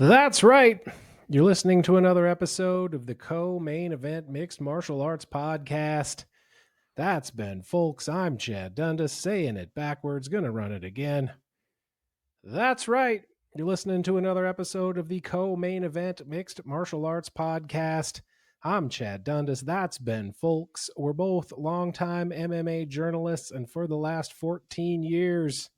That's right. You're listening to another episode of the co-main event mixed martial arts podcast. That's Ben Folks. I'm Chad Dundas, saying it backwards, gonna run it again. That's right. You're listening to another episode of the co-main event mixed martial arts podcast. I'm Chad Dundas. That's Ben Folks. We're both longtime MMA journalists, and for the last 14 years,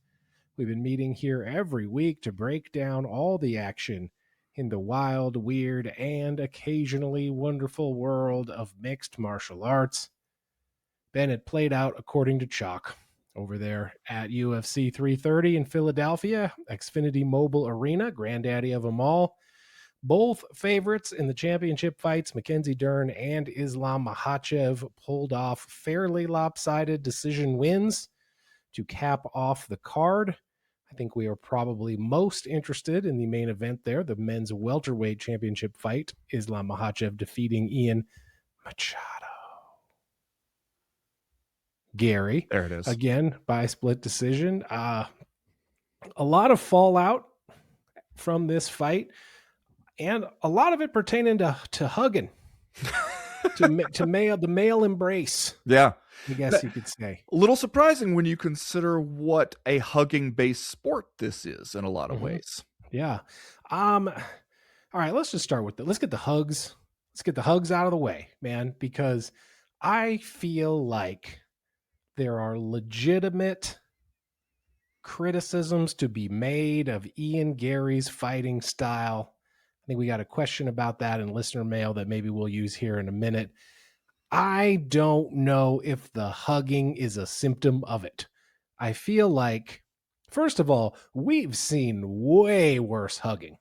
we've been meeting here every week to break down all the action in the wild, weird, and occasionally wonderful world of mixed martial arts. Bennett played out according to chalk over there at UFC 330 in Philadelphia, Xfinity Mobile Arena, granddaddy of them all. Both favorites in the championship fights, Mackenzie Durn and Islam Makhachev, pulled off fairly lopsided decision wins to cap off the card. I think we are probably most interested in the main event there, the men's welterweight championship fight, Islam Makhachev defeating Ian Machado Garry. There it is. Again, by split decision. A lot of fallout from this fight, and a lot of it pertaining to hugging, to the male embrace. Yeah. I guess you could say. A little surprising when you consider what a hugging-based sport this is in a lot of ways. Yeah. All right, let's just start with let's get the hugs. Let's get the hugs out of the way, man, because I feel like there are legitimate criticisms to be made of Ian Garry's fighting style. I think we got a question about that in listener mail that maybe we'll use here in a minute. I don't know if the hugging is a symptom of it. I feel like, first of all, we've seen way worse hugging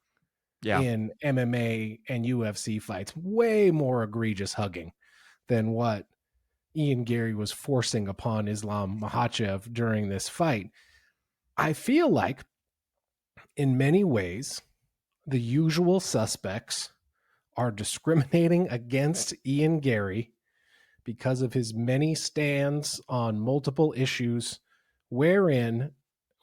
in MMA and UFC fights, way more egregious hugging than what Ian Garry was forcing upon Islam Makhachev during this fight. I feel like, in many ways, the usual suspects are discriminating against Ian Garry because of his many stands on multiple issues, wherein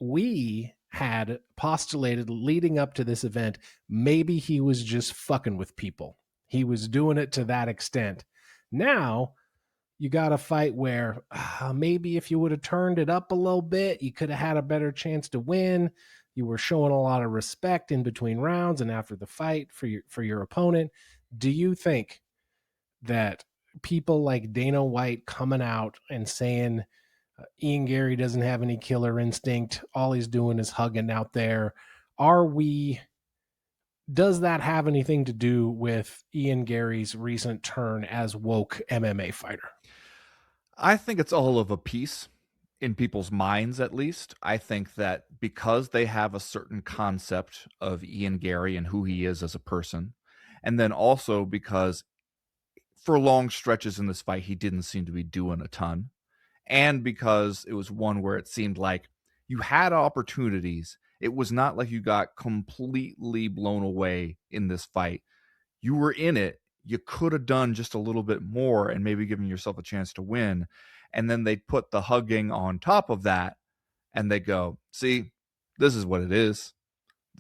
we had postulated leading up to this event, maybe he was just fucking with people. He was doing it to that extent. Now, you got a fight where maybe if you would have turned it up a little bit, you could have had a better chance to win. You were showing a lot of respect in between rounds and after the fight for your opponent. Do you think that people like Dana White coming out and saying Ian Garry doesn't have any killer instinct, all he's doing is hugging out there, does that have anything to do with Ian Garry's recent turn as woke MMA fighter? I think it's all of a piece in people's minds, at least. I think that because they have a certain concept of Ian Garry and who he is as a person, and then also because for long stretches in this fight, he didn't seem to be doing a ton, and because it was one where it seemed like you had opportunities. It was not like you got completely blown away in this fight. You were in it. You could have done just a little bit more and maybe given yourself a chance to win. And then they put the hugging on top of that and they go, see, this is what it is.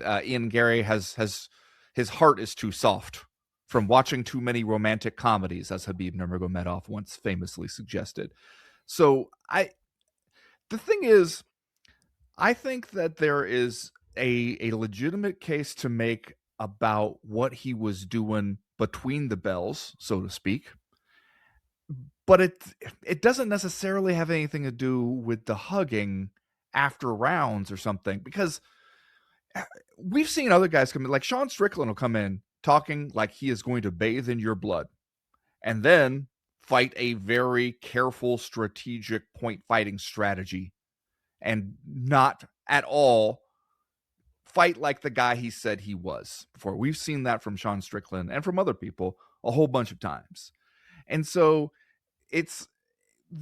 Ian Garry has his heart is too soft from watching too many romantic comedies, as Khabib Nurmagomedov once famously suggested. So the thing is, I think that there is a legitimate case to make about what he was doing between the bells, so to speak. But it doesn't necessarily have anything to do with the hugging after rounds or something, because we've seen other guys come in, like Sean Strickland will come in talking like he is going to bathe in your blood and then fight a very careful, strategic point fighting strategy and not at all fight like the guy he said he was before. We've seen that from Sean Strickland and from other people a whole bunch of times. And so it's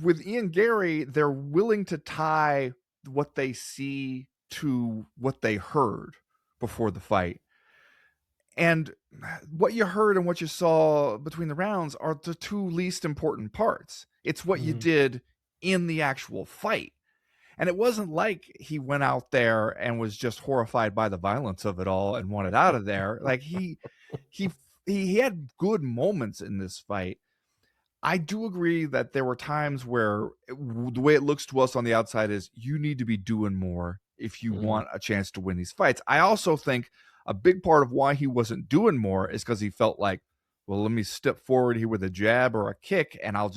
with Ian Garry, they're willing to tie what they see to what they heard before the fight. And what you heard and what you saw between the rounds are the two least important parts. It's what you did in the actual fight. And it wasn't like he went out there and was just horrified by the violence of it all and wanted out of there. Like he he had good moments in this fight. I do agree that there were times where the way it looks to us on the outside is you need to be doing more if you Mhm. want a chance to win these fights. I also think a big part of why he wasn't doing more is because he felt like, well, let me step forward here with a jab or a kick, and I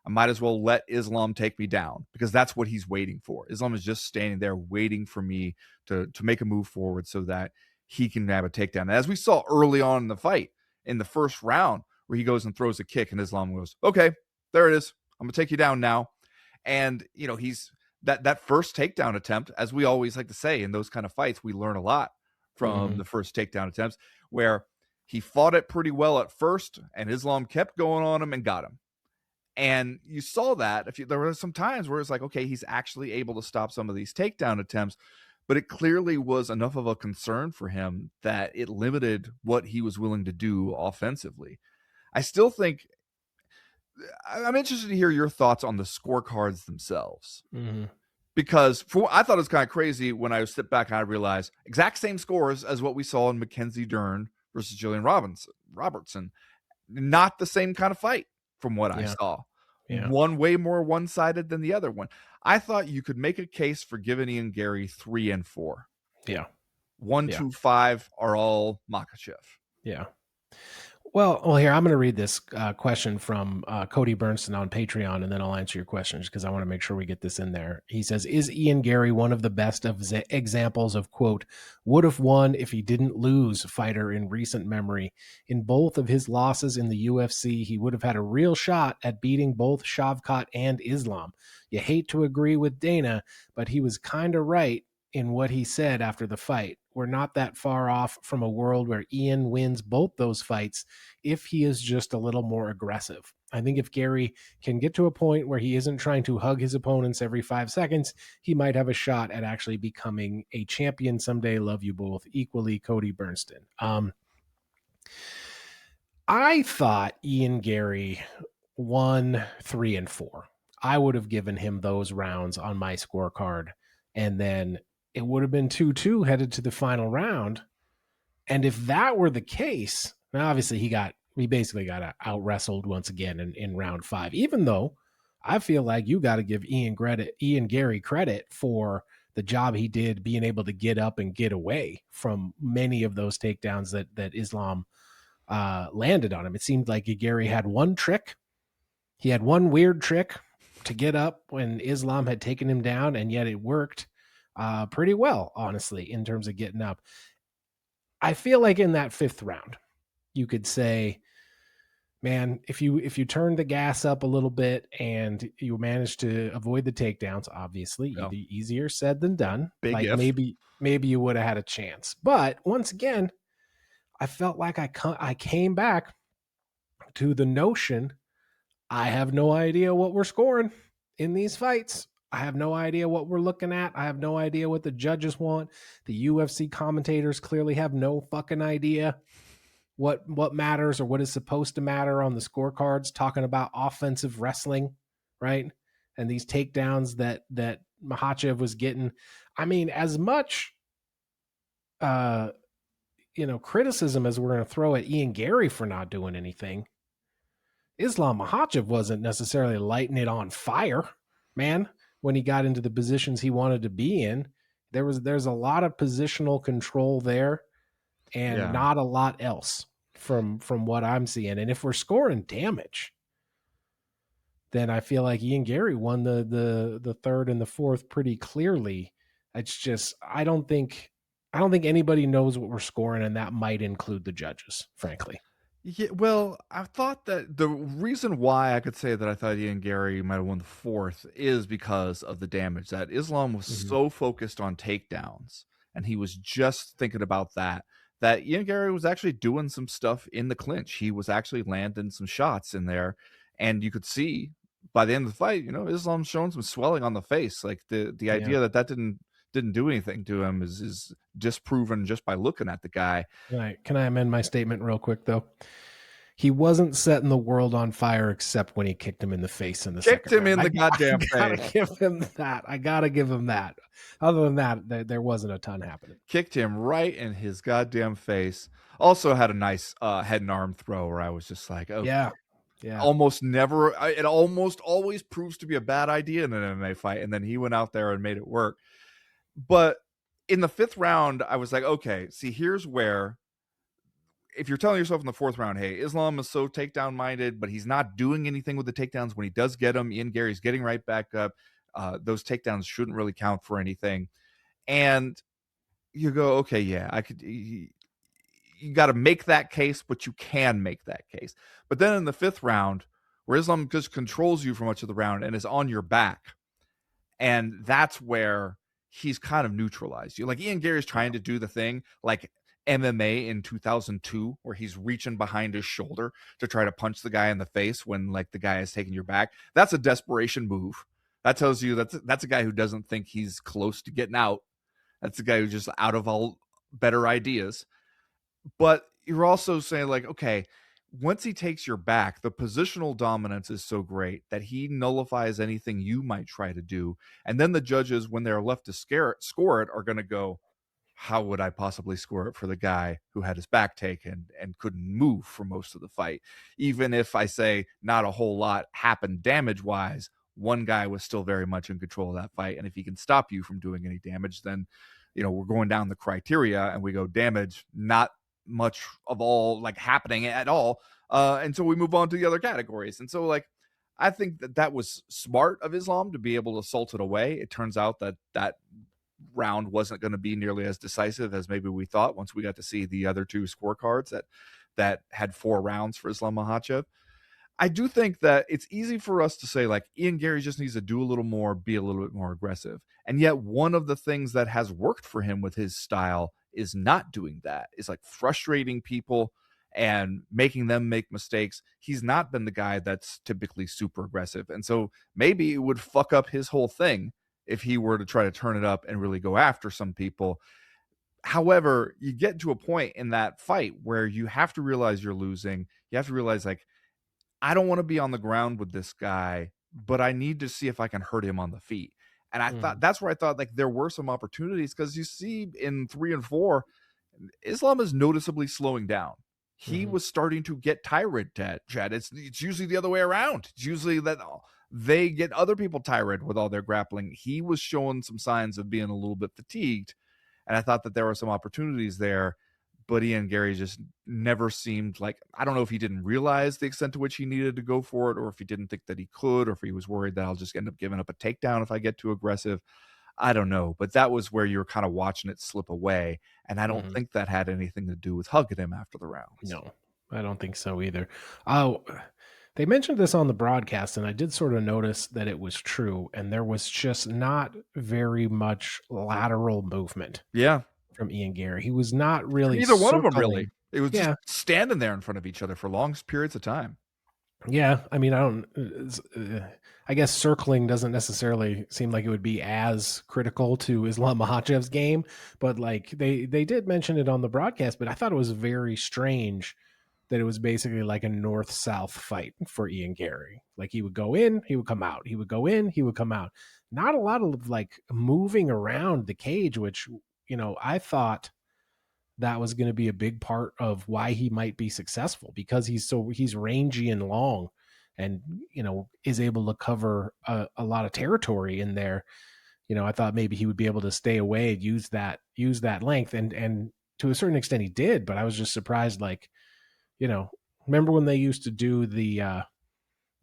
might as well let Islam take me down, because that's what he's waiting for. Islam is just standing there waiting for me to make a move forward so that he can have a takedown. And as we saw early on in the fight, in the first round, where he goes and throws a kick, and Islam goes, "Okay, there it is. I'm gonna take you down now." And he's that first takedown attempt, as we always like to say in those kind of fights, we learn a lot from Mhm. the first takedown attempts, where he fought it pretty well at first, and Islam kept going on him and got him. And you saw that there were some times where it's like, okay, he's actually able to stop some of these takedown attempts, but it clearly was enough of a concern for him that it limited what he was willing to do offensively. I still think I'm interested to hear your thoughts on the scorecards themselves, Mhm. because I thought it was kind of crazy when I stepped back and I realized exact same scores as what we saw in Mackenzie Durn versus Jillian Robertson. Not the same kind of fight from what I Yeah. saw. Yeah. One way more one-sided than the other one. I thought you could make a case for giving Ian Garry 3 and 4. Yeah. 1, Yeah. 2, 5 are all Makhachev. Yeah. Well, here I'm going to read this question from Cody Bernstein on Patreon, and then I'll answer your questions because I want to make sure we get this in there. He says, "Is Ian Garry one of the best of examples of quote would have won if he didn't lose fighter in recent memory? In both of his losses in the UFC, he would have had a real shot at beating both Shavkat and Islam. You hate to agree with Dana, but he was kind of right in what he said after the fight. We're not that far off from a world where Ian wins both those fights if he is just a little more aggressive. I think if Garry can get to a point where he isn't trying to hug his opponents every 5 seconds, he might have a shot at actually becoming a champion someday. Love you both equally, Cody Bernstein." I thought Ian Garry won 3 and 4. I would have given him those rounds on my scorecard, and then it would have been 2-2 headed to the final round. And if that were the case, now obviously he basically got out wrestled once again in round 5. Even though I feel like you got to give Ian Garry credit for the job he did being able to get up and get away from many of those takedowns that Islam landed on him. It seemed like Garry had one trick. He had one weird trick to get up when Islam had taken him down, and yet it worked pretty well, honestly, in terms of getting up. I feel like in that 5th round, you could say, man, if you turn the gas up a little bit and you manage to avoid the takedowns, obviously Yeah. easier said than done. Big Like if. maybe you would have had a chance. But once again, I felt like I came back to the notion I have no idea what we're scoring in these fights. I have no idea what we're looking at. I have no idea what the judges want. The UFC commentators clearly have no fucking idea what matters or what is supposed to matter on the scorecards, talking about offensive wrestling, right? And these takedowns that Makhachev was getting. I mean, as much uh criticism as we're going to throw at Ian Garry for not doing anything, Islam Makhachev wasn't necessarily lighting it on fire, man. When he got into the positions he wanted to be in, there's a lot of positional control there, and Yeah. not a lot else from what I'm seeing. And if we're scoring damage, then I feel like Ian Garry won the 3rd and the 4th pretty clearly. It's just I don't think anybody knows what we're scoring, and that might include the judges, frankly. Yeah, well, I thought that the reason why I could say that I thought Ian Garry might have won the 4th is because of the damage, that Islam was Mm-hmm. so focused on takedowns, and he was just thinking about that Ian Garry was actually doing some stuff in the clinch. He was actually landing some shots in there, and you could see by the end of the fight, Islam's showing some swelling on the face. Like the Yeah. idea that didn't do anything to him is disproven just by looking at the guy. Can I amend my statement real quick though? he wasn't setting the world on fire except when he kicked him in the face in the Kicked second him round. in the I goddamn gotta face. give him that. I gotta give him that. Other than that, there wasn't a ton happening. Kicked him right in his goddamn face. Also had a nice head and arm throw where I was just like, okay. Yeah. Yeah. Almost never, it almost always proves to be a bad idea in an MMA fight. And then he went out there and made it work. But in the fifth round, I was like, okay, see, here's where, if you're telling yourself in the fourth round, hey, Islam is so takedown minded, but he's not doing anything with the takedowns. When he does get them, Ian Gary's getting right back up. Those takedowns shouldn't really count for anything. And you go, okay, yeah, I could. You got to make that case, but you can make that case. But then in the fifth round, where Islam just controls you for much of the round and is on your back, and that's where he's kind of neutralized you. Like Ian Gary's trying to do the thing like MMA in 2002, where he's reaching behind his shoulder to try to punch the guy in the face when like the guy is taking your back. That's a desperation move. That tells you that's a guy who doesn't think he's close to getting out. That's a guy who's just out of all better ideas. But you're also saying like, okay, once he takes your back, the positional dominance is so great that he nullifies anything you might try to do. And then the judges, when they're left to score it, are going to go, how would I possibly score it for the guy who had his back taken and couldn't move for most of the fight? Even if I say not a whole lot happened damage wise, one guy was still very much in control of that fight. And if he can stop you from doing any damage, then, we're going down the criteria and we go damage, not much of all like happening at all until we move on to the other categories. And so like I think that was smart of Islam to be able to salt it away. It turns out that round wasn't going to be nearly as decisive as maybe we thought once we got to see the other two scorecards that had 4 rounds for Islam Makhachev. I do think that it's easy for us to say like Ian Gary just needs to do a little more, be a little bit more aggressive. And yet one of the things that has worked for him with his style is not doing that. Is like frustrating people and making them make mistakes. He's not been the guy that's typically super aggressive. And so maybe it would fuck up his whole thing if he were to try to turn it up and really go after some people. However, you get to a point in that fight where you have to realize you're losing. You have to realize like, I don't want to be on the ground with this guy, but I need to see if I can hurt him on the feet. And I thought that's where I thought like there were some opportunities because you see in 3 and 4, Islam is noticeably slowing down. He was starting to get tired, Chad. It's usually the other way around. It's usually that they get other people tired with all their grappling. He was showing some signs of being a little bit fatigued. And I thought that there were some opportunities there. But Ian Gary just never seemed like, I don't know if he didn't realize the extent to which he needed to go for it, or if he didn't think that he could, or if he was worried that I'll just end up giving up a takedown if I get too aggressive. I don't know. But that was where you were kind of watching it slip away. And I don't think that had anything to do with hugging him after the rounds. No, I don't think so either. Oh, they mentioned this on the broadcast, and I did sort of notice that it was true. And there was just not very much lateral movement. Yeah. From Ian Gary. He was not really Neither one of them circling. really. It was just standing there in front of each other for long periods of time. Yeah, I mean, I guess circling doesn't necessarily seem like it would be as critical to Islam Makhachev's game, but like they did mention it on the broadcast, but I thought it was very strange that it was basically like a north-south fight for Ian Gary. Like he would go in, he would come out. He would go in, he would come out. Not a lot of like moving around the cage, which I thought that was going to be a big part of why he might be successful because he's rangy and long and is able to cover a lot of territory in there. I thought maybe he would be able to stay away and use that length and to a certain extent he did, but I was just surprised. Like, remember when they used to do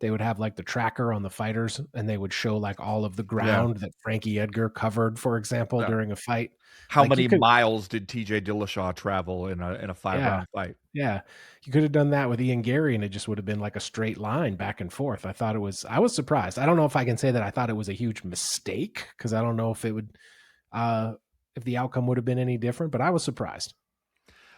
they would have like the tracker on the fighters and they would show like all of the ground that Frankie Edgar covered, for example, during a fight. How Like many miles did TJ Dillashaw travel in a 5-round fight? Yeah. You could have done that with Ian Gary and it just would have been like a straight line back and forth. I was surprised. I don't know if I can say that I thought it was a huge mistake because I don't know if it would, if the outcome would have been any different, but I was surprised.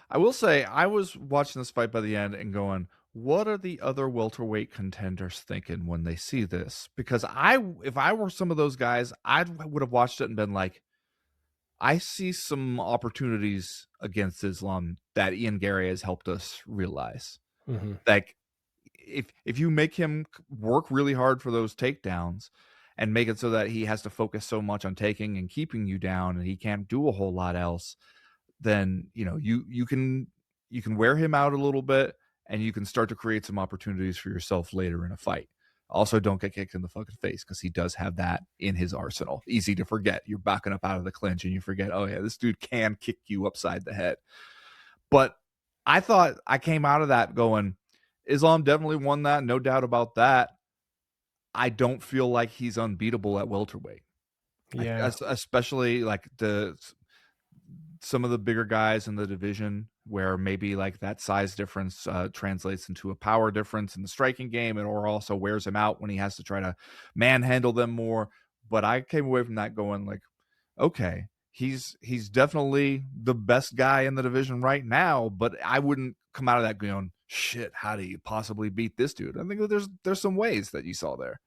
I will say I was watching this fight by the end and going, what are the other welterweight contenders thinking when they see this? Because if I were some of those guys, I would have watched it and been like, I see some opportunities against Islam that Ian Gary has helped us realize. Mm-hmm. Like if you make him work really hard for those takedowns and make it so that he has to focus so much on taking and keeping you down and he can't do a whole lot else, then you can wear him out a little bit and you can start to create some opportunities for yourself later in a fight. Also, don't get kicked in the fucking face because he does have that in his arsenal. Easy to forget. You're backing up out of the clinch and you forget, oh yeah, this dude can kick you upside the head. But I thought I came out of that going, Islam definitely won that, no doubt about that. I don't feel like he's unbeatable at welterweight. Yeah. Especially like some of the bigger guys in the division where maybe like that size difference translates into a power difference in the striking game and or also wears him out when he has to try to manhandle them more. But I came away from that going like, okay, he's definitely the best guy in the division right now, but I wouldn't come out of that going, shit, how do you possibly beat this dude? I think that there's some ways that you saw there.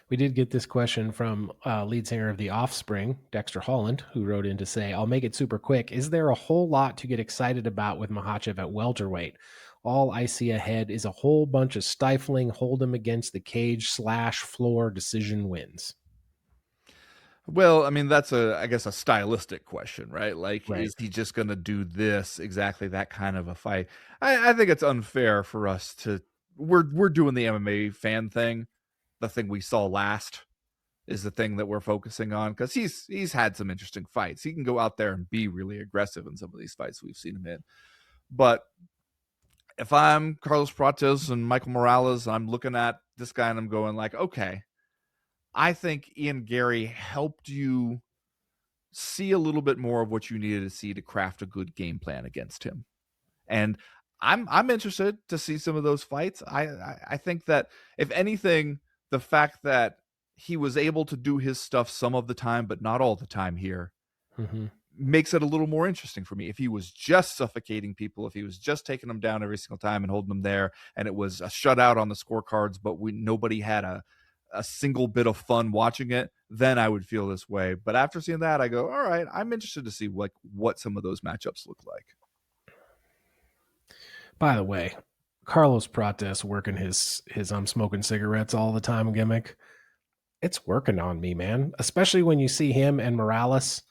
We did get this question from lead singer of The Offspring, Dexter Holland, who wrote in to say, I'll make it super quick. Is there a whole lot to get excited about with Makhachev at welterweight? All I see ahead is a whole bunch of stifling, hold him against the cage / floor decision wins. Well, I mean, that's I guess a stylistic question, right? Like, Right. is he just going to do this exactly that kind of a fight? I think it's unfair for us to. We're doing the MMA fan thing. The thing we saw last is the thing that we're focusing on because he's had some interesting fights. He can go out there and be really aggressive in some of these fights we've seen him in. But if I'm Carlos Prates and Michael Morales, I'm looking at this guy and I'm going like, okay, I think Ian Garry helped you see a little bit more of what you needed to see to craft a good game plan against him. And I'm interested to see some of those fights. I think that if anything, the fact that he was able to do his stuff some of the time, but not all the time here, Mm-hmm. makes it a little more interesting for me. If he was just suffocating people, if he was just taking them down every single time and holding them there, and it was a shutout on the scorecards, but nobody had a single bit of fun watching it, then I would feel this way. But after seeing that, I go, all right, I'm interested to see what some of those matchups look like. By the way, Carlos Prates working his I'm smoking cigarettes all the time gimmick. It's working on me, man. Especially when you see him and Morales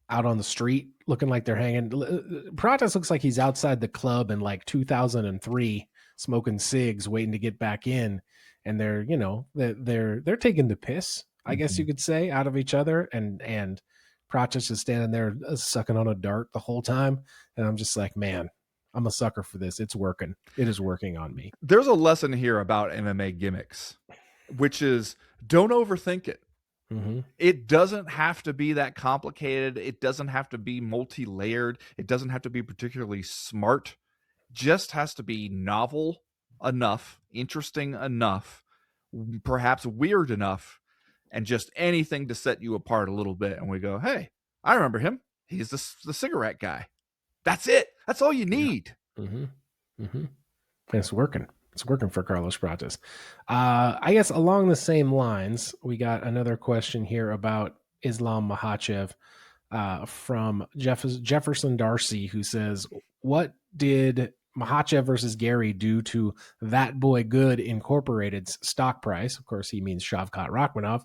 out on the street looking like they're hanging. Prates looks like he's outside the club in like 2003 smoking cigs waiting to get back in, and they're taking the piss, I guess you Mm-hmm. could say, out of each other, and Prates is standing there sucking on a dart the whole time, and I'm just like, man, I'm a sucker for this. It's working. It is working on me. There's a lesson here about MMA gimmicks, which is don't overthink it. Mm-hmm. It doesn't have to be that complicated. It doesn't have to be multi-layered. It doesn't have to be particularly smart. Just has to be novel enough, interesting enough, perhaps weird enough, and just anything to set you apart a little bit. And we go, hey, I remember him. He's the cigarette guy. That's it. That's all you Yeah. need. Mm-hmm. Mm-hmm. It's working. It's working for Carlos Prates. I guess along the same lines, we got another question here about Islam Makhachev from Jefferson Darcy, who says, what did Makhachev versus Garry do to That Boy Good Incorporated's stock price? Of course, he means Shavkat Rachmanov.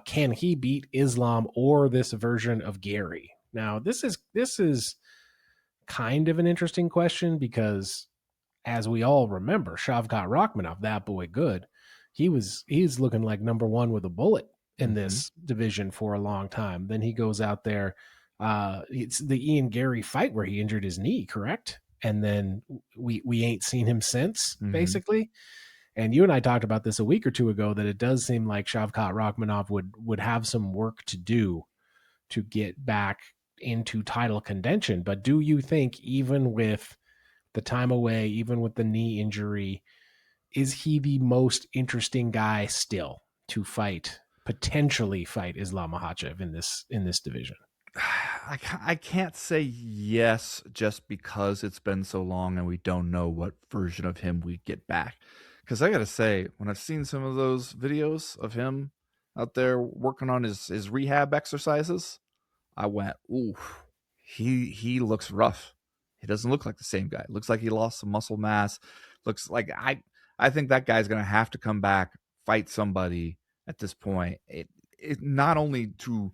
Can he beat Islam or this version of Garry? Now, this is kind of an interesting question because, as we all remember, Shavkat Rachmanov, That Boy Good, he's looking like number one with a bullet in Mm-hmm. this division for a long time. Then he goes out there. It's the Ian Garry fight where he injured his knee, correct? And then we ain't seen him since, Mm-hmm. basically. And you and I talked about this a week or two ago that it does seem like Shavkat Rachmanov would have some work to do to get back into title contention. But do you think, even with the time away, even with the knee injury, is he the most interesting guy still to potentially fight Islam Makhachev in this division? I can't say yes just because it's been so long and we don't know what version of him we get back. Because I gotta say, when I've seen some of those videos of him out there working on his rehab exercises, I went, ooh, he looks rough. he doesn't look like the same guy. Looks like he lost some muscle mass. Looks like I think that guy's going to have to come back, fight somebody at this point. It not only to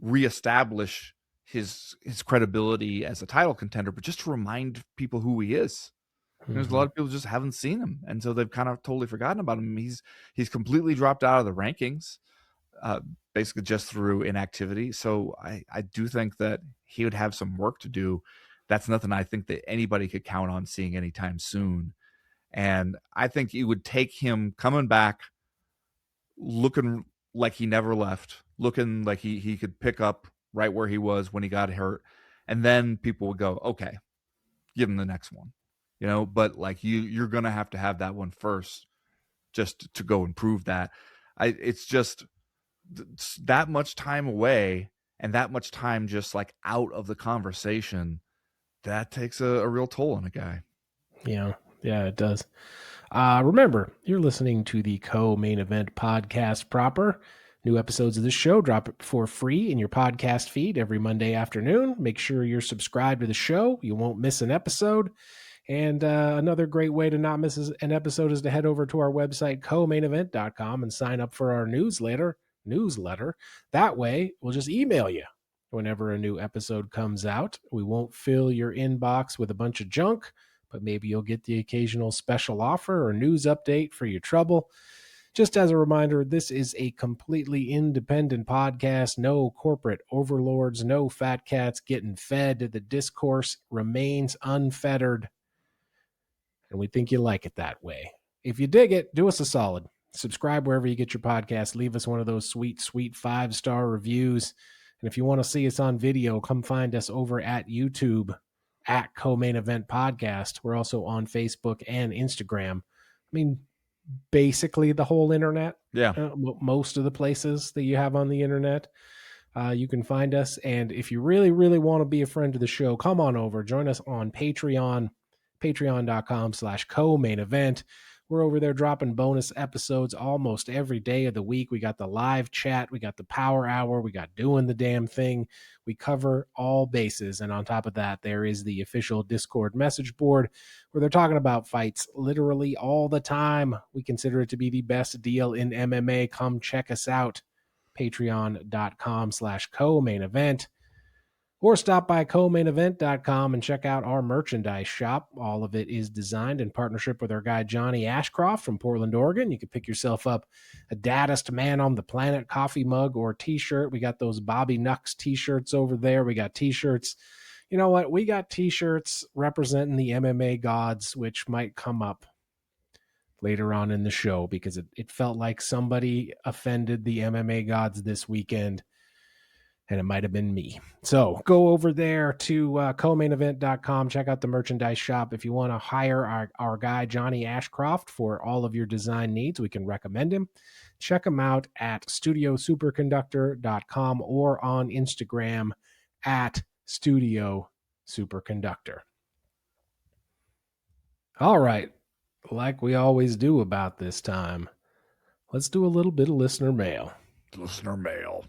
reestablish his credibility as a title contender, but just to remind people who he is. There's a lot of people just haven't seen him, and so they've kind of totally forgotten about him. He's completely dropped out of the rankings, basically just through inactivity. So I do think that he would have some work to do. That's nothing I think that anybody could count on seeing anytime soon. And I think it would take him coming back, looking like he never left, looking like he could pick up right where he was when he got hurt, and then people would go, okay, give him the next one, but like you're gonna have to have that one first just to go and prove that. It's just that much time away and that much time just like out of the conversation, that takes a real toll on a guy. Yeah, it does. Remember, you're listening to the Co-Main Event podcast proper. New episodes of this show drop for free in your podcast feed every Monday afternoon. Make sure you're subscribed to the show. You won't miss an episode. And another great way to not miss an episode is to head over to our website, comainevent.com, and sign up for our newsletter. That way, we'll just email you whenever a new episode comes out. We won't fill your inbox with a bunch of junk, but maybe you'll get the occasional special offer or news update for your trouble. Just as a reminder, this is a completely independent podcast. No corporate overlords, no fat cats getting fed. The discourse remains unfettered, and we think you like it that way. If you dig it, do us a solid. Subscribe wherever you get your podcast. Leave us one of those sweet 5-star reviews. And if you want to see us on video, come find us over at YouTube at Co-Main Event Podcast. We're also on Facebook and Instagram. I mean, basically the whole internet. Yeah. Most of the places that you have on the internet, you can find us. And if you really, really want to be a friend of the show, come on over. Join us on Patreon, patreon.com/co-main event. We're over there dropping bonus episodes almost every day of the week. We got the live chat. We got the power hour. We got doing the damn thing. We cover all bases. And on top of that, there is the official Discord message board where they're talking about fights literally all the time. We consider it to be the best deal in MMA. Come check us out. Patreon.com/co-main event. Or stop by comainevent.com and check out our merchandise shop. All of it is designed in partnership with our guy Johnny Ashcroft from Portland, Oregon. You can pick yourself up a Daddest Man on the Planet coffee mug or t-shirt. We got those Bobby Nux t-shirts over there. We got t-shirts. You know what? We got t-shirts representing the MMA gods, which might come up later on in the show because it felt like somebody offended the MMA gods this weekend. And it might have been me. So go over there to comainevent.com. Check out the merchandise shop. If you want to hire our guy, Johnny Ashcroft, for all of your design needs, we can recommend him. Check him out at studiosuperconductor.com or on Instagram at studiosuperconductor. All right. Like we always do about this time, let's do a little bit of listener mail. Listener mail.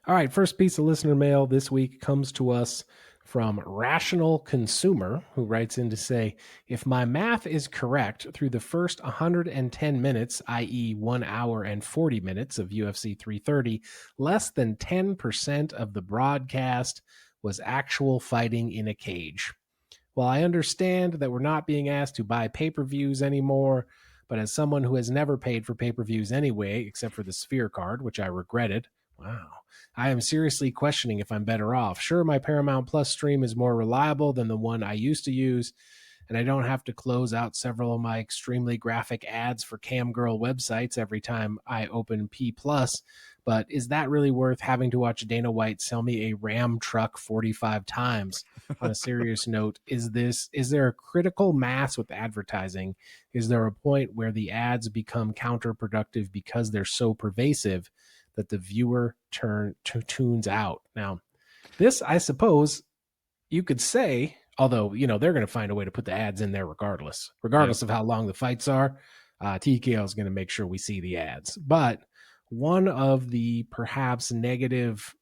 All right, first piece of listener mail this week comes to us from Rational Consumer, who writes in to say, if my math is correct, through the first 110 minutes, i.e. 1 hour and 40 minutes of UFC 330, less than 10% of the broadcast was actual fighting in a cage. While I understand that we're not being asked to buy pay-per-views anymore, but as someone who has never paid for pay-per-views anyway, except for the Sphere card, which I regretted, I am seriously questioning if I'm better off. Sure, my Paramount Plus stream is more reliable than the one I used to use, and I don't have to close out several of my extremely graphic ads for camgirl websites every time I open P+. But is that really worth having to watch Dana White sell me a Ram truck 45 times? On a serious note, is there a critical mass with advertising? Is there a point where the ads become counterproductive because they're so pervasive that the viewer tunes out? Now, this, I suppose, you could say, although, they're going to find a way to put the ads in there regardless of how long the fights are. TKO is going to make sure we see the ads. But one of the perhaps negative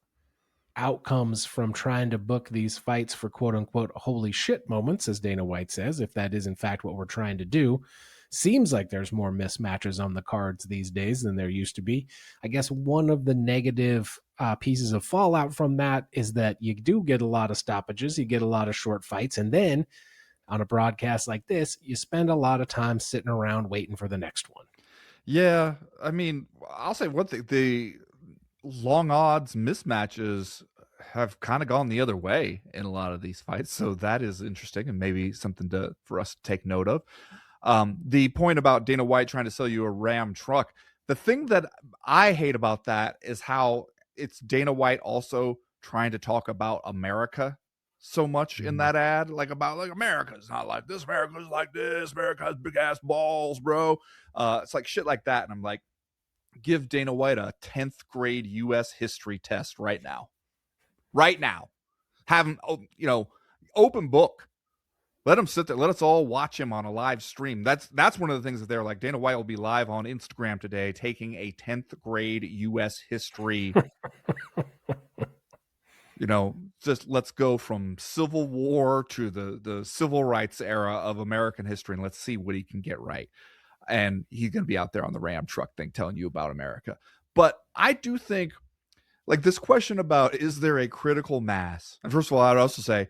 outcomes from trying to book these fights for quote unquote holy shit moments, as Dana White says, if that is in fact what we're trying to do, seems like there's more mismatches on the cards these days than there used to be. I guess one of the negative pieces of fallout from that is that you do get a lot of stoppages, you get a lot of short fights, and then on a broadcast like this, you spend a lot of time sitting around waiting for the next one. Yeah, I mean, I'll say one thing: the long odds mismatches have kind of gone the other way in a lot of these fights, so that is interesting and maybe something for us to take note of. The point about Dana White trying to sell you a Ram truck, the thing that I hate about that is how it's Dana White also trying to talk about America so much in that ad, like about like America's not like this, America's like this, America has big ass balls, bro. It's like shit like that, and I'm like, give Dana White a 10th grade U.S. history test right now. Right now. Have him, open book. Let him sit there. Let us all watch him on a live stream. That's one of the things that they're like, Dana White will be live on Instagram today taking a 10th grade U.S. history. Just let's go from Civil War to the civil rights era of American history, and let's see what he can get right. And he's going to be out there on the Ram truck thing telling you about America. But I do think, like, this question about, is there a critical mass? And first of all, I would also say,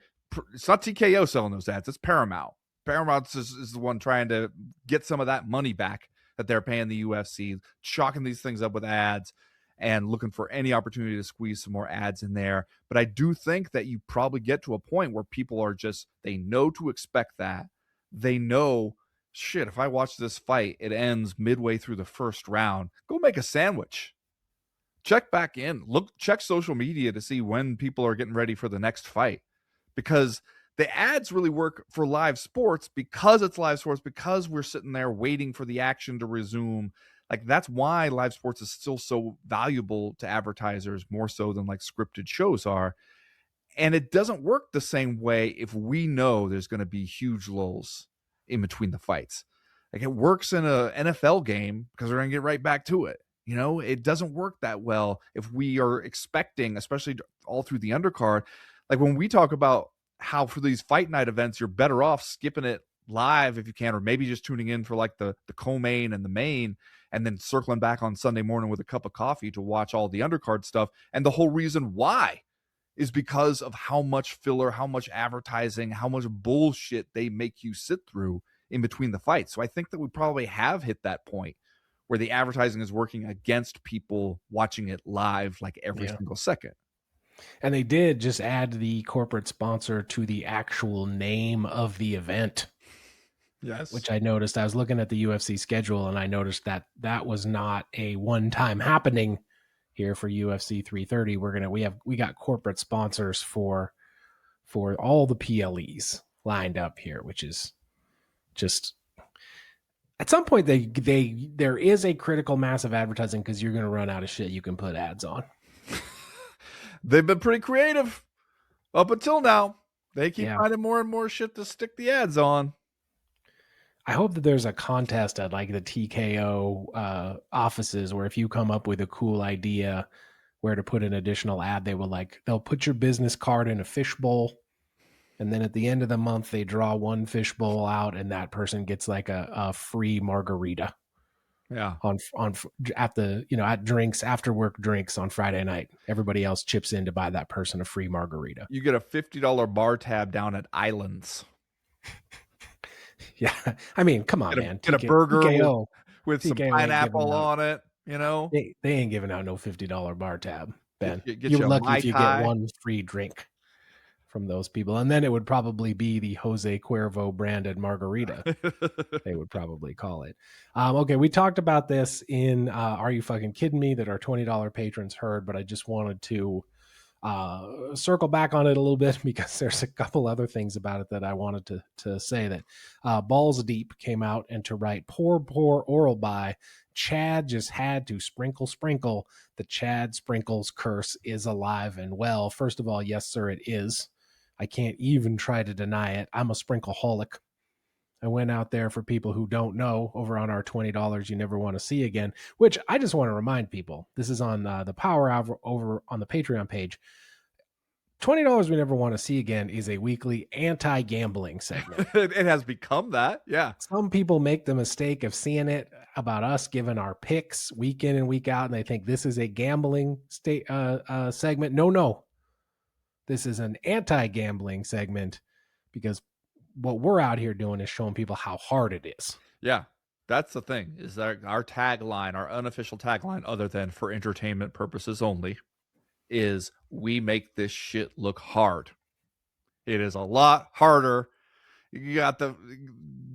it's not TKO selling those ads. It's Paramount. Paramount is the one trying to get some of that money back that they're paying the UFC, chalking these things up with ads and looking for any opportunity to squeeze some more ads in there. But I do think that you probably get to a point where people are just, they know to expect that. They know, shit, if I watch this fight, it ends midway through the first round. Go make a sandwich. Check back in. Check social media to see when people are getting ready for the next fight. Because the ads really work for live sports because it's live sports, because we're sitting there waiting for the action to resume. Like, that's why live sports is still so valuable to advertisers, more so than like scripted shows are. And it doesn't work the same way if we know there's going to be huge lulls in between the fights. Like, it works in an NFL game because we're going to get right back to it. It doesn't work that well if we are expecting, especially all through the undercard. Like, when we talk about how for these fight night events, you're better off skipping it live if you can, or maybe just tuning in for like the co-main and the main, and then circling back on Sunday morning with a cup of coffee to watch all the undercard stuff. And the whole reason why is because of how much filler, how much advertising, how much bullshit they make you sit through in between the fights. So I think that we probably have hit that point where the advertising is working against people watching it live like every single second. And they did just add the corporate sponsor to the actual name of the event. Yes. Which I noticed. I was looking at the UFC schedule and I noticed that that was not a one-time happening here for UFC 330. We got corporate sponsors for all the PLEs lined up here, which is just, at some point there is a critical mass of advertising because you're going to run out of shit you can put ads on. They've been pretty creative up until now. They keep finding more and more shit to stick the ads on. I hope that there's a contest at like the TKO offices where if you come up with a cool idea where to put an additional ad, they'll put your business card in a fishbowl, and then at the end of the month they draw one fishbowl out, and that person gets like a free margarita. Yeah. At drinks, after work drinks on Friday night. Everybody else chips in to buy that person a free margarita. You get a $50 bar tab down at Islands. Yeah, I mean, come on, man. Get a burger TKO, with some pineapple on it. They ain't giving out no $50 bar tab, Ben. Get You're you lucky if you get tie. one free drink from those people, and then it would probably be the Jose Cuervo branded margarita. They would probably call it. Okay, we talked about this in Are You Fucking Kidding Me? That our $20 patrons heard, but I just wanted to circle back on it a little bit because there's a couple other things about it that I wanted to say. That Balls Deep came out and to write, poor oral by Chad just had to sprinkle. The Chad Sprinkles curse is alive and well. First of all, yes, sir, it is. I can't even try to deny it. I'm a sprinkleaholic. I went out there, for people who don't know, over on our $20 you never want to see again, which I just want to remind people, this is on the Power Hour over on the Patreon page. $20 we never want to see again is a weekly anti-gambling segment. It has become that. Yeah. Some people make the mistake of seeing it about us giving our picks week in and week out, and they think this is a gambling segment. No. This is an anti-gambling segment, because what we're out here doing is showing people how hard it is. Yeah. That's the thing, is that our tagline, our unofficial tagline, other than for entertainment purposes only, is we make this shit look hard. It is a lot harder. You got the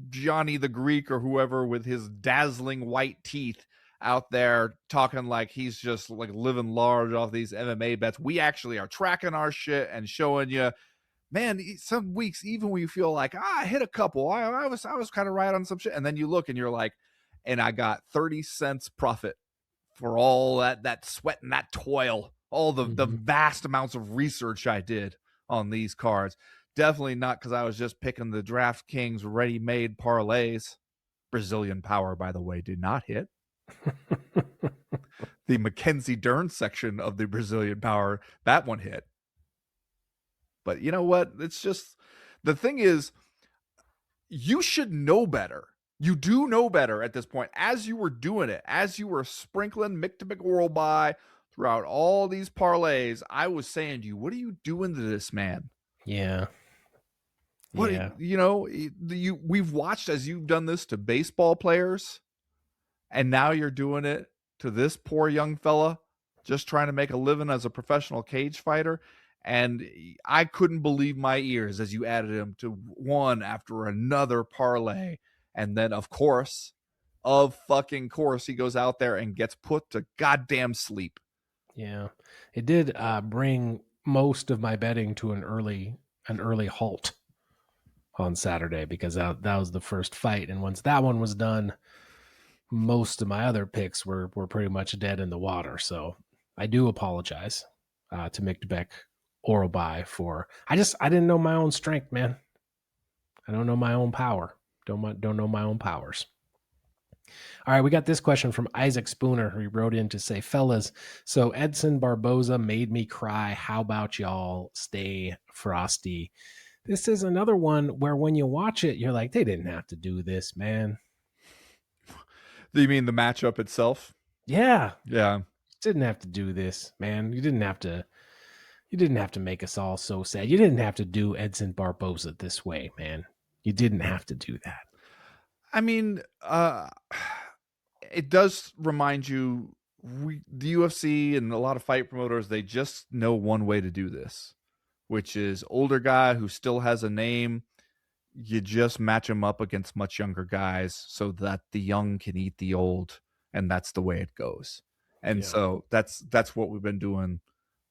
Johnny the Greek or whoever with his dazzling white teeth out there talking like he's just like living large off these MMA bets. We actually are tracking our shit and showing you, man, some weeks, even when you feel like, I hit a couple, I was kind of right on some shit. And then you look and you're like, and I got 30 cents profit for all that sweat and that toil, all the vast amounts of research I did on these cards. Definitely not because I was just picking the DraftKings ready-made parlays. Brazilian Power, by the way, did not hit. The Mackenzie Durn section of the Brazilian Power, that one hit. But you know what? It's just, the thing is, you should know better. You do know better at this point. As you were doing it, as you were sprinkling Mick to McWhirl by throughout all these parlays, I was saying to you, what are you doing to this man? Yeah. What, we've watched as you've done this to baseball players, and now you're doing it to this poor young fella just trying to make a living as a professional cage fighter. And I couldn't believe my ears as you added him to one after another parlay. And then, of fucking course, he goes out there and gets put to goddamn sleep. Yeah. It did bring most of my betting to an early halt on Saturday, because that was the first fight. And once that one was done, most of my other picks were pretty much dead in the water. So I do apologize to Mick Orobai for, I didn't know my own strength, man. I don't know my own power. Don't know my own powers. All right, we got this question from Isaac Spooner, who wrote in to say, fellas, so Edson Barboza made me cry. How about y'all stay frosty? This is another one where when you watch it, you're like, they didn't have to do this, man. Do you mean the matchup itself? Yeah. Yeah. Didn't have to do this, man. You didn't have to make us all so sad. You didn't have to do Edson Barboza this way, man. You didn't have to do that. I mean, it does remind you, the UFC and a lot of fight promoters, they just know one way to do this, which is older guy who still has a name. You just match him up against much younger guys so that the young can eat the old, and that's the way it goes. And so that's what we've been doing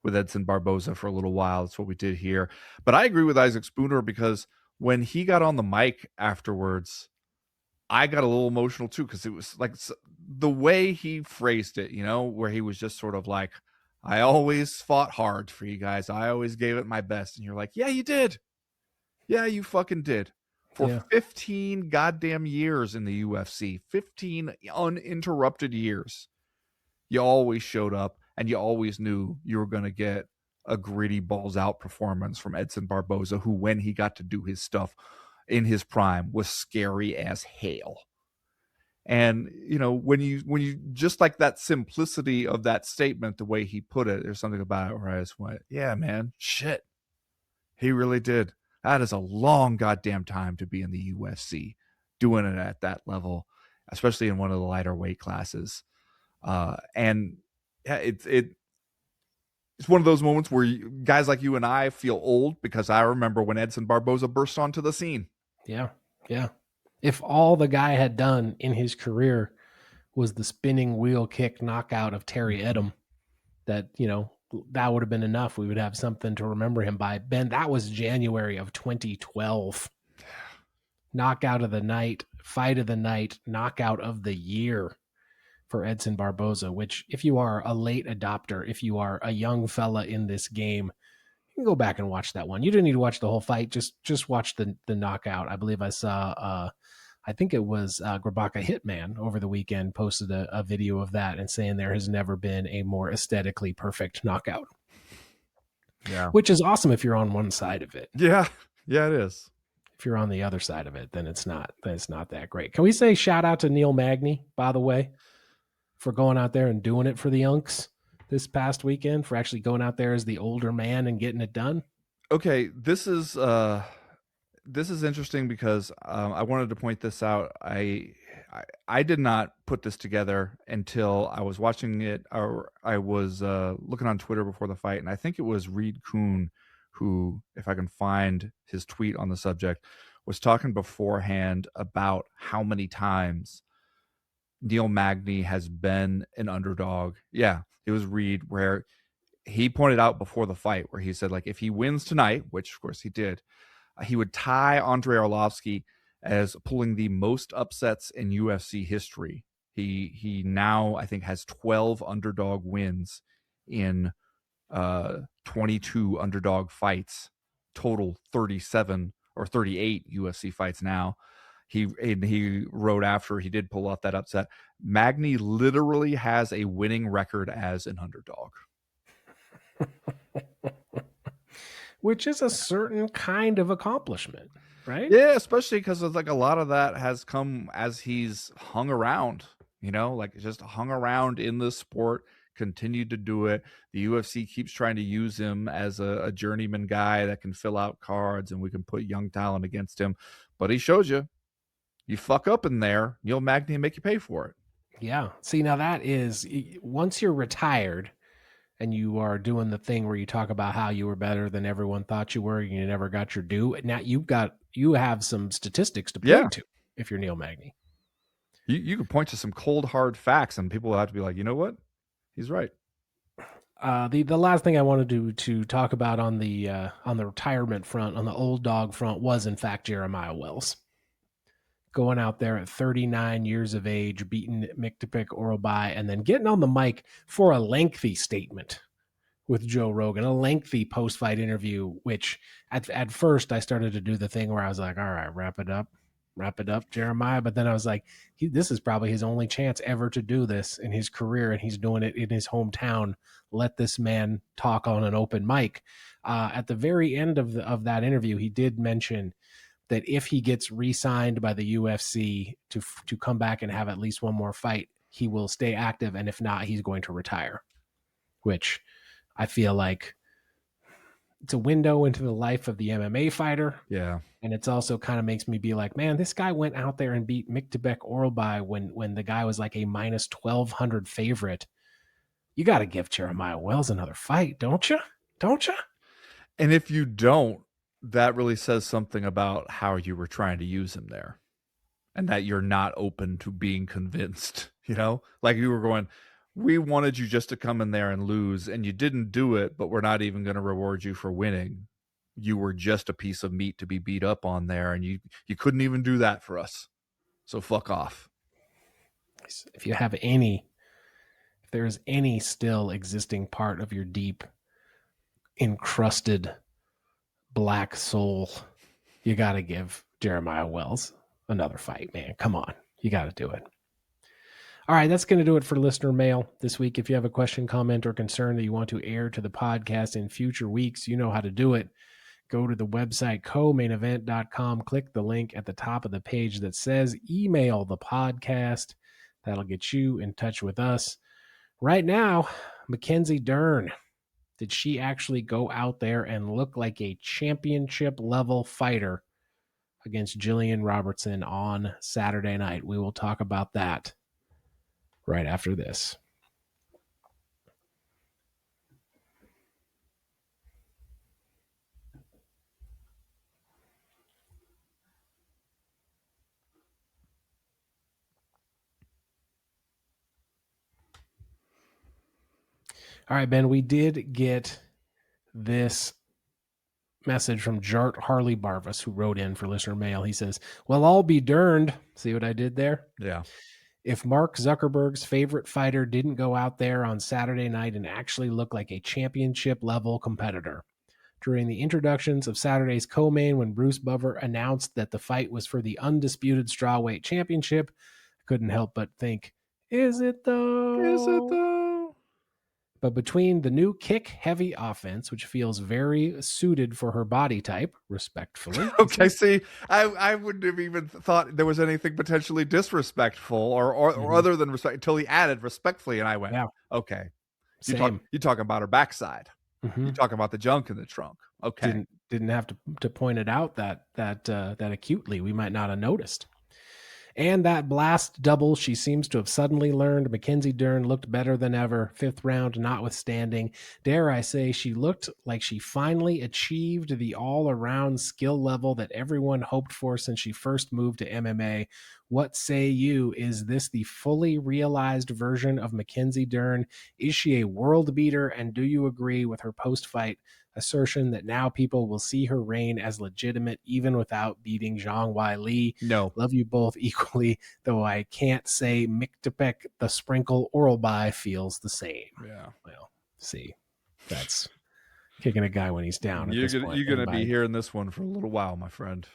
with Edson Barboza for a little while. That's what we did here. But I agree with Isaac Spooner, because when he got on the mic afterwards, I got a little emotional too, because it was like the way he phrased it, where he was just sort of like, I always fought hard for you guys. I always gave it my best. And you're like, yeah, you did. Yeah, you fucking did. For 15 goddamn years in the UFC, 15 uninterrupted years, you always showed up and you always knew you were going to get a gritty balls out performance from Edson Barboza, who, when he got to do his stuff in his prime, was scary as hell. And, when you just like that simplicity of that statement, the way he put it, there's something about it where I just went, yeah, man, shit. He really did. That is a long goddamn time to be in the UFC, doing it at that level, especially in one of the lighter weight classes. And yeah, it's one of those moments where guys like you and I feel old, because I remember when Edson Barboza burst onto the scene. Yeah. If all the guy had done in his career was the spinning wheel kick knockout of Terry Edom, that would have been enough. We would have something to remember him by. Ben, that was January of 2012. Knockout of the night, fight of the night, knockout of the year for Edson Barboza, which, if you are a late adopter, if you are a young fella in this game, can go back and watch that one. You didn't need to watch the whole fight. Just watch the knockout. I believe I saw I think it was Grabaka Hitman over the weekend posted a video of that and saying there has never been a more aesthetically perfect knockout. Yeah. Which is awesome if you're on one side of it. Yeah. Yeah, it is. If you're on the other side of it, then it's not that great. Can we say shout out to Neil Magny, by the way, for going out there and doing it for the Unks this past weekend, for actually going out there as the older man and getting it done? Okay, this is interesting because I wanted to point this out. I did not put this together until I was watching it, or I was looking on Twitter before the fight, and I think it was Reed Kuhn who, if I can find his tweet on the subject, was talking beforehand about how many times Neil Magny has been an underdog. Yeah, it was Reed, where he pointed out before the fight, where he said, like, if he wins tonight, which of course he did, he would tie Andrei Arlovsky as pulling the most upsets in UFC history. He now, I think, has 12 underdog wins in 22 underdog fights, total 37 or 38 UFC fights now. He wrote after he did pull off that upset, Magny literally has a winning record as an underdog. Which is a certain kind of accomplishment, right? Yeah, especially because like a lot of that has come as he's hung around, like just hung around in the sport, continued to do it. The UFC keeps trying to use him as a journeyman guy that can fill out cards and we can put young talent against him. But he shows you fuck up in there, Neil Magny make you pay for it. Yeah. See, now that is, once you're retired and you are doing the thing where you talk about how you were better than everyone thought you were and you never got your due. Now you have some statistics to point to if you're Neil Magny. You could point to some cold hard facts and people will have to be like, you know what? He's right. The last thing I wanted to talk about on the retirement front, on the old dog front, was in fact Jeremiah Wells going out there at 39 years of age, beating Mikhtapik Orolbai, and then getting on the mic for a lengthy statement with Joe Rogan, a lengthy post-fight interview, which at first I started to do the thing where I was like, all right, wrap it up, Jeremiah. But then I was like, this is probably his only chance ever to do this in his career, and he's doing it in his hometown. Let this man talk on an open mic. At the very end of that interview, he did mention that if he gets re-signed by the UFC to come back and have at least one more fight, he will stay active, and if not, he's going to retire, which I feel like it's a window into the life of the MMA fighter. Yeah. And it's also kind of makes me be like, man, this guy went out there and beat Mikhtapik Orolbai when the guy was like a minus 1,200 favorite. You got to give Jeremiah Wells another fight, don't you? Don't you? And if you don't, that really says something about how you were trying to use him there and that you're not open to being convinced, like you were going, we wanted you just to come in there and lose and you didn't do it, but we're not even going to reward you for winning. You were just a piece of meat to be beat up on there, and you couldn't even do that for us. So fuck off. If there's any still existing part of your deep encrusted black soul, you got to give Jeremiah Wells another fight, man. Come on. You got to do it. All right, that's going to do it for listener mail this week. If you have a question, comment, or concern that you want to air to the podcast in future weeks, you know how to do it. Go to the website, comainevent.com. Click the link at the top of the page that says email the podcast. That'll get you in touch with us. Right now, Mackenzie Durn, did she actually go out there and look like a championship level fighter against Jillian Robertson on Saturday night? We will talk about that right after this. All right, Ben, we did get this message from Jart Harley Barvis, who wrote in for listener mail. He says, well, I'll be durned. See what I did there? Yeah. If Mark Zuckerberg's favorite fighter didn't go out there on Saturday night and actually look like a championship level competitor, during the introductions of Saturday's co-main when Bruce Buffer announced that the fight was for the undisputed strawweight championship. I couldn't help but think, is it Is it though? though? But between the new kick-heavy offense, which feels very suited for her body type, respectfully, Okay, see, I wouldn't have even thought there was anything potentially disrespectful or other than respect until he added respectfully, and I went, yeah, okay, same. you talking about her backside, you talking about the junk in the trunk, okay. Didn't have to point it out that acutely. We might not have noticed. And that blast double, she seems to have suddenly learned. Mackenzie Durn looked better than ever, fifth round notwithstanding. Dare I say, she looked like she finally achieved the all-around skill level that everyone hoped for since she first moved to MMA. What say you? Is this the fully realized version of Mackenzie Durn? Is she a world beater? And do you agree with her post-fight assertion that now people will see her reign as legitimate even without beating Zhang Weili? No. Love you both equally, though I can't say Mictepec the sprinkle oral by feels the same. Yeah. Well, see, that's kicking a guy when he's down at this point. You're gonna be hearing this one for a little while, my friend.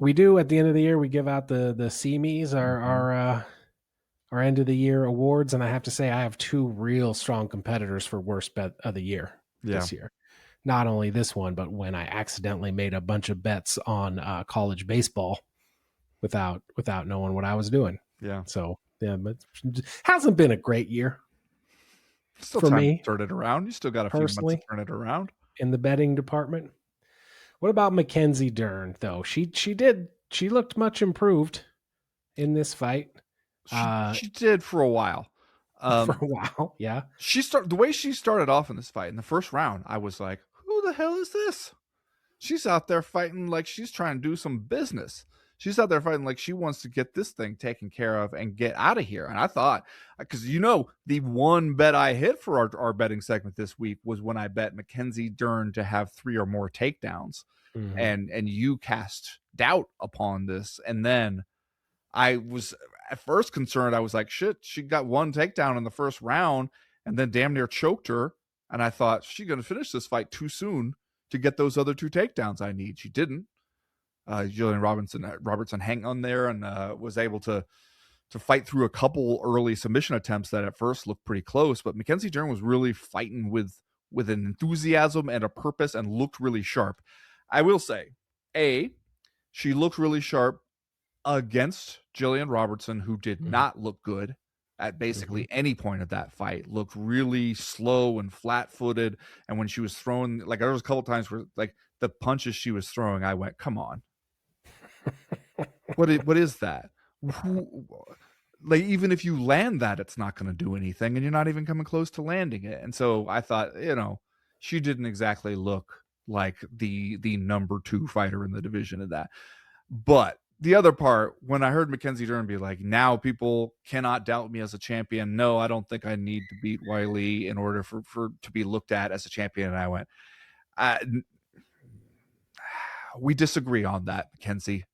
We do at the end of the year. We give out the CMEs, our end of the year awards, and I have to say I have two real strong competitors for worst bet of the year this year. Not only this one, but when I accidentally made a bunch of bets on college baseball without knowing what I was doing. Yeah. So yeah, but it hasn't been a great year. Still for time me to turn it around. You still got a few months to turn it around in the betting department. What about Mackenzie Durn though? She looked much improved in this fight. She did for a while. For a while, yeah. The way she started off in this fight in the first round, I was like, "Who the hell is this?" She's out there fighting like she's trying to do some business. She's out there fighting like she wants to get this thing taken care of and get out of here. And I thought, because the one bet I hit for our betting segment this week was when I bet Mackenzie Durn to have 3 or more takedowns, and you cast doubt upon this, and then I was at first concerned. I was like, shit, she got one takedown in the first round and then damn near choked her. And I thought, she's going to finish this fight too soon to get those other 2 takedowns I need. She didn't. Julian Robertson hang on there and was able to fight through a couple early submission attempts that at first looked pretty close. But Mackenzie Durn was really fighting with an enthusiasm and a purpose and looked really sharp. I will say, she looked really sharp against Jillian Robertson, who did not look good at basically any point of that fight. Looked really slow and flat-footed, and when she was throwing, like, there was a couple times where, like, the punches she was throwing, I went, come on. What is that? Like, even if you land that, it's not going to do anything, and you're not even coming close to landing it. And so I thought, she didn't exactly look like the number 2 fighter in the division of that. But the other part, when I heard Mackenzie Durn be like, now people cannot doubt me as a champion. No, I don't think I need to beat Weili in order for to be looked at as a champion. And I went, we disagree on that, Mackenzie.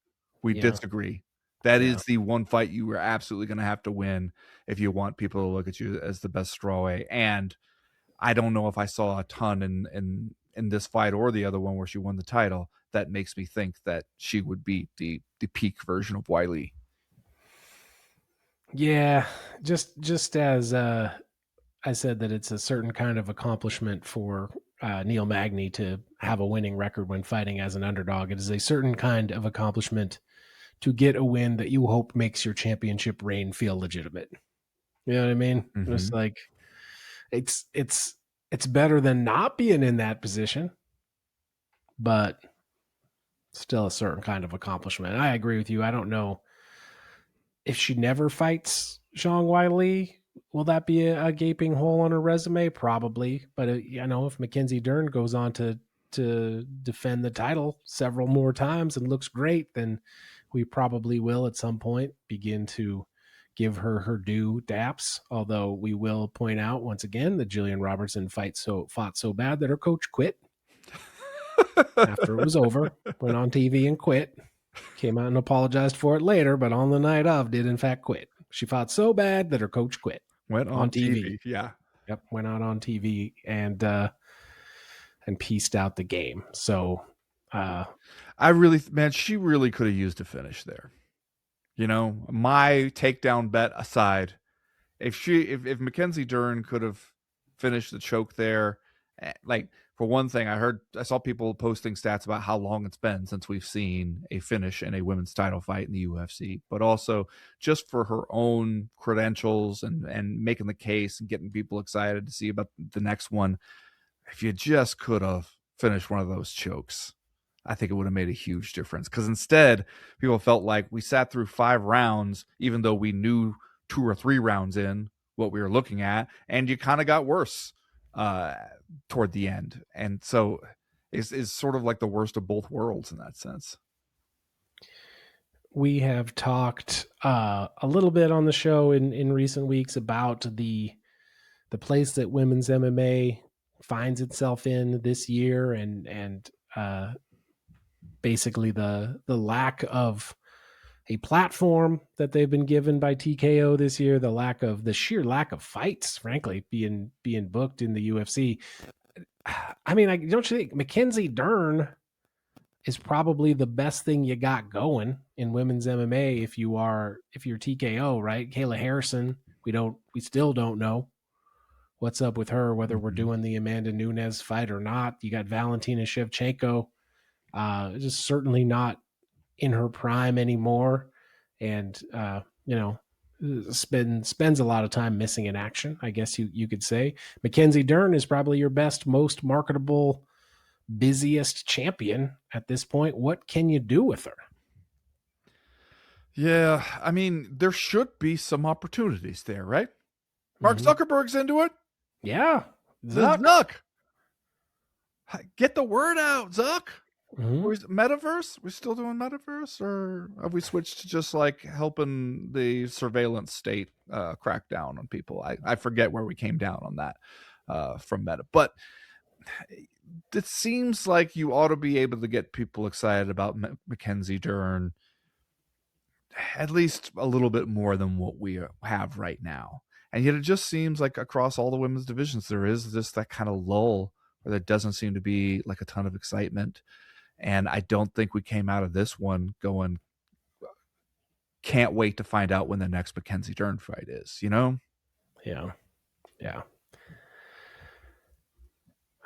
We disagree. That is the one fight you were absolutely going to have to win if you want people to look at you as the best strawweight. And I don't know if I saw a ton in this fight or the other one where she won the title that makes me think that she would beat the peak version of Weili. Yeah, just as I said that it's a certain kind of accomplishment for Neil Magny to have a winning record when fighting as an underdog. It is a certain kind of accomplishment to get a win that you hope makes your championship reign feel legitimate. You know what I mean? It's like it's better than not being in that position, but still a certain kind of accomplishment. I agree with you. I don't know if she never fights Zhang Weili, will that be a gaping hole on her resume? Probably. But if Mackenzie Durn goes on to defend the title several more times and looks great, then we probably will at some point begin to give her due daps. Although we will point out once again that Jillian Robertson fought so bad that her coach quit after it was over, went on TV and quit. Came out and apologized for it later, but on the night of did in fact quit. She fought so bad that her coach quit. Went on TV. Yeah. Yep, went out on TV. And and pieced out the game. So She really could have used a finish there. My takedown bet aside, if Mackenzie Durn could have finished the choke there, like for one thing, I saw people posting stats about how long it's been since we've seen a finish in a women's title fight in the UFC, but also just for her own credentials and making the case and getting people excited to see about the next one. If you just could have finished one of those chokes, I think it would have made a huge difference. Because instead, people felt like we sat through 5 rounds, even though we knew 2 or 3 rounds in what we were looking at, and you kind of got worse toward the end. And so is sort of like the worst of both worlds in that sense. we have talked a little bit on the show in recent weeks about the place that women's MMA finds itself in this year, and basically the lack of a platform that they've been given by TKO this year, the sheer lack of fights, frankly, being booked in the UFC. I mean, don't you think Mackenzie Durn is probably the best thing you got going in women's MMA if you're TKO, right? Kayla Harrison, we still don't know what's up with her, whether we're doing the Amanda Nunes fight or not. You got Valentina Shevchenko, just certainly not in her prime anymore, and spends a lot of time missing in action, I guess you could say. Mackenzie Durn is probably your best, most marketable, busiest champion at this point. What can you do with her? Yeah, I mean, there should be some opportunities there, right? Mark Mm-hmm. Zuckerberg's into it. Yeah. Zuck. Get the word out, Zuck. Mm-hmm. Metaverse? We still doing metaverse, or have we switched to just like helping the surveillance state crack down on people? I forget where we came down on that from Meta, but it seems like you ought to be able to get people excited about Mackenzie Durn at least a little bit more than what we have right now. And yet it just seems like across all the women's divisions, there is just that kind of lull where there doesn't seem to be like a ton of excitement. And I don't think we came out of this one going, can't wait to find out when the next Mackenzie Durn fight is, Yeah. Yeah.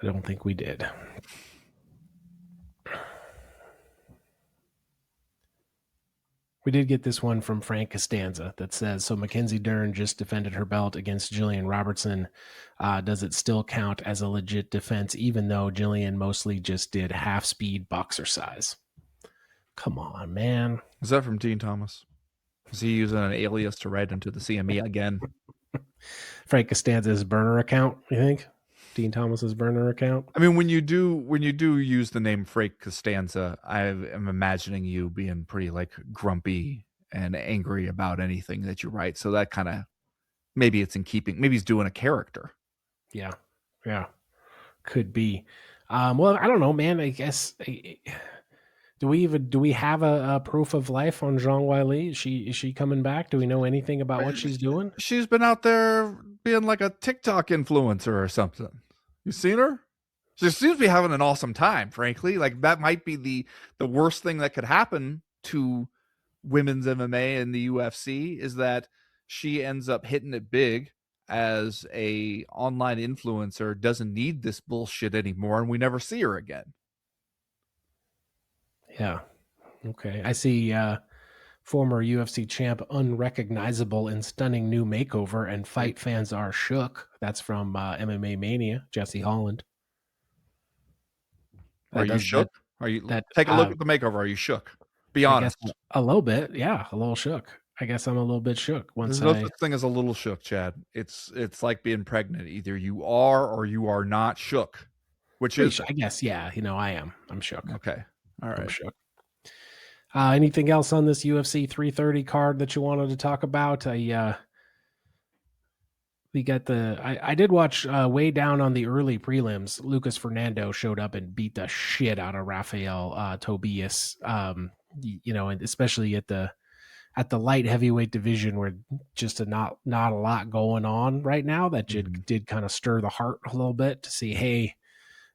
I don't think we did. We did get this one from Frank Costanza that says, so Mackenzie Durn just defended her belt against Jillian Robertson. Does it still count as a legit defense, even though Jillian mostly just did half-speed boxercise? Come on, man. Is that from Dean Thomas? Is he using an alias to write into the CME again? Frank Costanza's burner account, you think? Dean Thomas's burner account? I mean, when you do use the name Frank Costanza, I am imagining you being pretty like grumpy and angry about anything that you write. So that kind of, maybe it's in keeping. Maybe he's doing a character. Yeah, could be. Well, I don't know, man. I guess do we have a proof of life on Zhang Weili? Is she coming back? Do we know anything about what she's doing? She's been out there being like a TikTok influencer or something. You seen her? She seems to be having an awesome time, frankly. Like that might be the worst thing that could happen to women's MMA in the UFC is that she ends up hitting it big as a online influencer, doesn't need this bullshit anymore, and we never see her again. Yeah. Okay. I see former UFC champ unrecognizable in stunning new makeover, and fight fans are shook. That's from MMA Mania, Jesse Holland. Are you shook? Take a look at the makeover. Are you shook? Be honest. I guess a little bit. Yeah, a little shook. I guess I'm a little bit shook. There's no such thing as a little shook, Chad. It's like being pregnant. Either you are or you are not shook. Which is, I guess, yeah. I am. I'm shook. Okay. All right. I'm shook. Anything else on this UFC 330 card that you wanted to talk about? We got I did watch way down on the early prelims. Lucas Fernando showed up and beat the shit out of Rafael Tobias. And especially at the light heavyweight division, where just not a lot going on right now. That did kind of stir the heart a little bit to see, hey,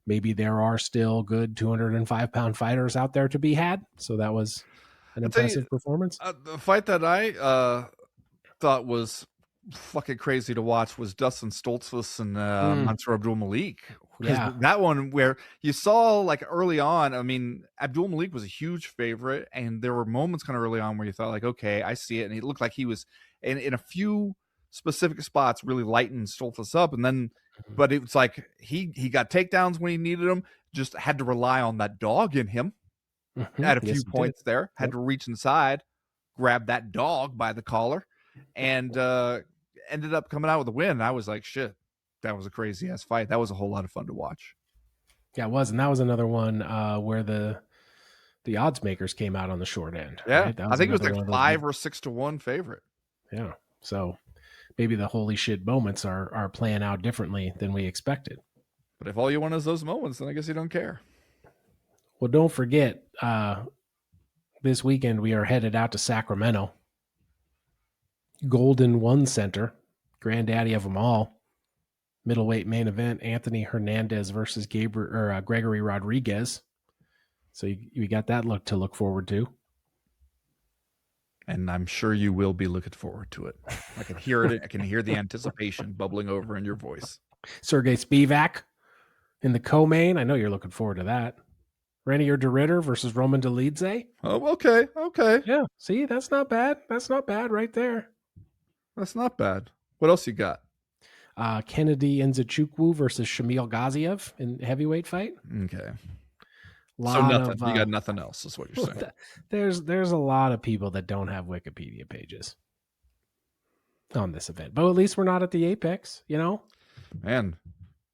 maybe there are still good 205-pound fighters out there to be had. So that was an I tell you, impressive performance. the fight that I thought was fucking crazy to watch was Dustin Stoltzfus and Mansour Abdul Malik, because Yeah. that one where you saw like early on, I mean, Abdul Malik was a huge favorite, and there were moments kind of early on where you thought like, okay, I see it, and it looked like he was in a few specific spots really lighting Stoltzfus up, and then but it was like he got takedowns when he needed them, just had to rely on that dog in him at a Yes, few he did. points there, had Yep. to reach inside, grab that dog by the collar, and ended up coming out with a win. And I was like, shit, that was a crazy ass fight. That was a whole lot of fun to watch. Yeah, it was. And that was another one where the odds makers came out on the short end, Yeah, right? That I was think it was another like one of those 5 big, or 6 to 1 favorite. yeah. So maybe the holy shit moments are playing out differently than we expected. But if all you want is those moments, then I guess you don't care. Well, don't forget, this weekend we are headed out to Sacramento. Golden One Center, granddaddy of them all. Middleweight main event: Anthony Hernandez versus Gregory Rodriguez. So you got that look to look forward to. And I'm sure you will be looking forward to it. I can hear it. I can hear the anticipation bubbling over in your voice. Sergey Spivak in the co-main. I know you're looking forward to that. Renier DeRitter versus Roman Dolidze. Oh, okay. Okay. Yeah, see, that's not bad. That's not bad right there. That's not bad. What else you got? Kennedy Nzechukwu versus Shamil Gaziev in heavyweight fight. Okay. So Lot nothing. of You got nothing else, is what you're saying. there's a lot of people that don't have Wikipedia pages on this event, but at least we're not at the apex, you know. Man,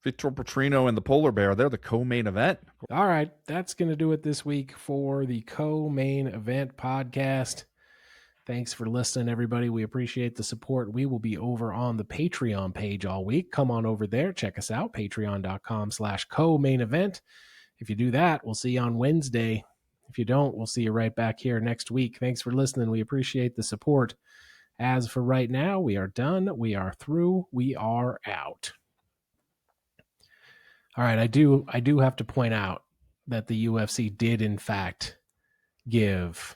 Victor Petrino and the Polar Bear, they're the co-main event. All right, that's going to do it this week for the co-main event podcast. Thanks for listening, everybody. We appreciate the support. We will be over on the Patreon page all week. Come on over there. Check us out, patreon.com/co-main event. If you do that, we'll see you on Wednesday. If you don't, we'll see you right back here next week. Thanks for listening. We appreciate the support. As for right now, we are done. We are through. We are out. All right, I do have to point out that the UFC did in fact give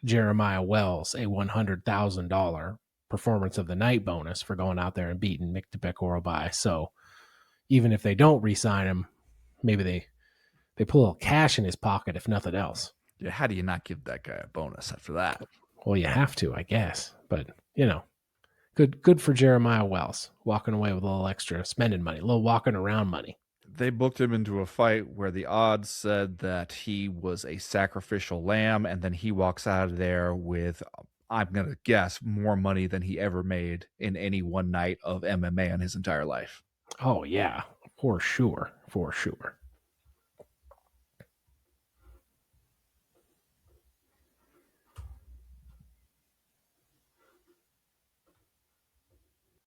Jeremiah Wells a $100,000 performance of the night bonus for going out there and beating Miktabek Orobai. So even if they don't re-sign him, maybe they put a little cash in his pocket, if nothing else. Yeah, how do you not give that guy a bonus after that? Well, you have to, I guess. But, you know, good for Jeremiah Wells, walking away with a little extra spending money, a little walking around money. They booked him into a fight where the odds said that he was a sacrificial lamb, and then he walks out of there with, I'm going to guess, more money than he ever made in any one night of MMA in his entire life. Oh, yeah, for sure. For sure.